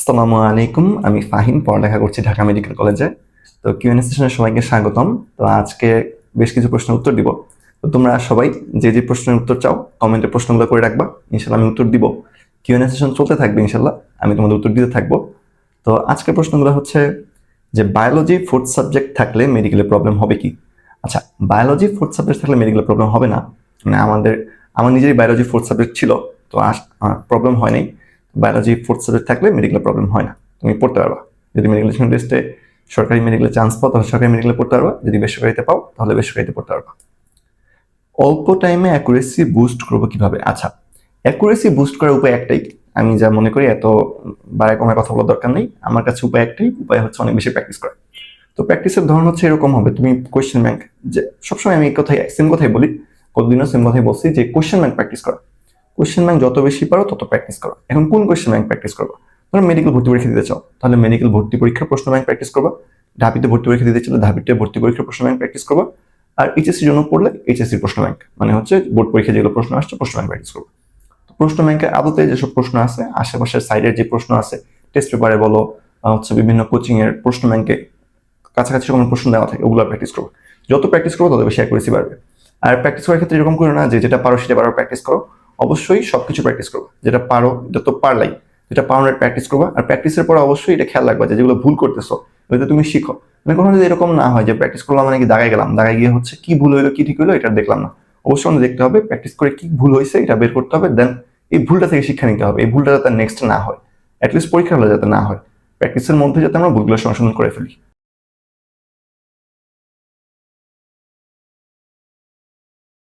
আসসালামু আলাইকুম, আমি ফাহিম, পড়ালেখা করছি ঢাকা মেডিকেল কলেজে। তো কিউএনএ সেশনে সবাইকে স্বাগতম। তো আজকে বেশ কিছু প্রশ্নের উত্তর দিব। তো তোমরা সবাই যে যে প্রশ্নের উত্তর চাও কমেন্টে প্রশ্নগুলো করে রাখবা, ইনশাল্লাহ আমি উত্তর দিব। কিউএনএ সেশন চলতে থাকবে, ইনশাল্লাহ আমি তোমাদের উত্তর দিতে থাকবো। তো আজকের প্রশ্নগুলো হচ্ছে যে বায়োলজি ফোর্থ সাবজেক্ট থাকলে মেডিকেলে প্রবলেম হবে কি? আচ্ছা, বায়োলজি ফোর্থ সাবজেক্ট থাকলে মেডিকেলে প্রবলেম হবে না। মানে আমার নিজেরই বায়োলজি ফোর্থ সাবজেক্ট ছিল, তো প্রবলেম হয় নাই। বায়োলজি ফোর্থ সাবজেক্ট থাকলে মেডিকেলে প্রবলেম হয় না, তুমি পড়তে পারবা। যদি মেডিকেল টেস্টে সরকারি মেডিকেলে চান্স পাও তাহলে সরকারি মেডিকেলে পড়তে পারবা, যদি বেসরকারিতে পাও তাহলে বেসরকারিতে পড়তে পারবা। অল্প টাইমে অ্যাকুরেসি বুস্ট করবো কিভাবে? আচ্ছা, অ্যাকুরেসি বুস্ট করার উপায় একটাই, আমি যা মনে করি, এত বাড়ায় কমায় কথা বলার দরকার নেই। আমার কাছে উপায় একটাই, উপায় হচ্ছে অনেক বেশি প্র্যাকটিস করা। তো প্র্যাকটিসের ধরন হচ্ছে এরকম হবে, তুমি কোয়েশ্চেন ব্যাংক, যে সবসময় আমি সেম কথাই বলি, কতদিনও সেম কথাই বলছি যে কোয়েশ্চেন ব্যাংক প্র্যাকটিস করা। কোয়েশ্চেন ব্যাংক যত বেশি পারো তত প্র্যাকটিস করো। এখন কোন কোয়েশ্চেন ব্যাংক প্র্যাকটিস করবো? ধরো মেডিকেল ভর্তি পরীক্ষা দিতে চাও, তাহলে মেডিকেল ভর্তি পরীক্ষার প্রশ্ন ব্যাংক প্র্যাকটিস করবা। ঢাবিতে ভর্তি পরীক্ষা দিতে চাইলে ঢাবিতে ভর্তি পরীক্ষার প্রশ্ন ব্যাংক প্র্যাকটিস করবা। আর এইচএসসির জন্য পড়লে এইচএসসির প্রশ্ন ব্যাংক, মানে হচ্ছে বোর্ড পরীক্ষা যেগুলো প্রশ্ন আসছে প্রশ্ন ব্যাংক প্র্যাকটিস করবো। প্রশ্ন ব্যাংকের আদতে যেসব প্রশ্ন আছে, আশেপাশের সাইডের যে প্রশ্ন আছে, টেস্ট পেপারে বলো, হচ্ছে বিভিন্ন কোচিং এর প্রশ্ন ব্যাংকে কাছাকাছি কোনো প্রশ্ন দেওয়া থাকে, ওগুলো প্র্যাকটিস করবো। যত প্র্যাকটিস করবো তত বেশি অ্যাকুরেসি বাড়বে। আর প্র্যাকটিস করার ক্ষেত্রে এরকম করো না যে যেটা পারো সেটা বারবার প্র্যাকটিস করো। অবশ্যই সবকিছু প্র্যাকটিস করবো, যেটা পারো এটা তো পারলাই, যেটা পারো না প্র্যাকটিস করবা। আর প্র্যাকটিসের পর অবশ্যই এটা খেয়াল রাখবা যে যেগুলো ভুল করতেছো ওইটা তুমি শিখো। মানে কখনো যদি এরকম না হয় যে প্র্যাকটিস করলাম মানে কি দাগায় গেলাম, দাগায় গিয়ে হচ্ছে কি ভুল হইলো কি ঠিক হইলো এটা দেখলাম না। অবশ্যই আমাদের দেখতে হবে প্র্যাকটিস করে কি ভুল হয়েছে এটা বের করতে হবে, দেন এই ভুলটা থেকে শিক্ষা নিতে হবে, এই ভুলটা যাতে নেক্সট না হয়, অ্যাটলিস্ট পরীক্ষা হলে যাতে না হয়, প্র্যাকটিসের মধ্যে যাতে আমরা ভুলগুলো সংশোধন করে ফেলি।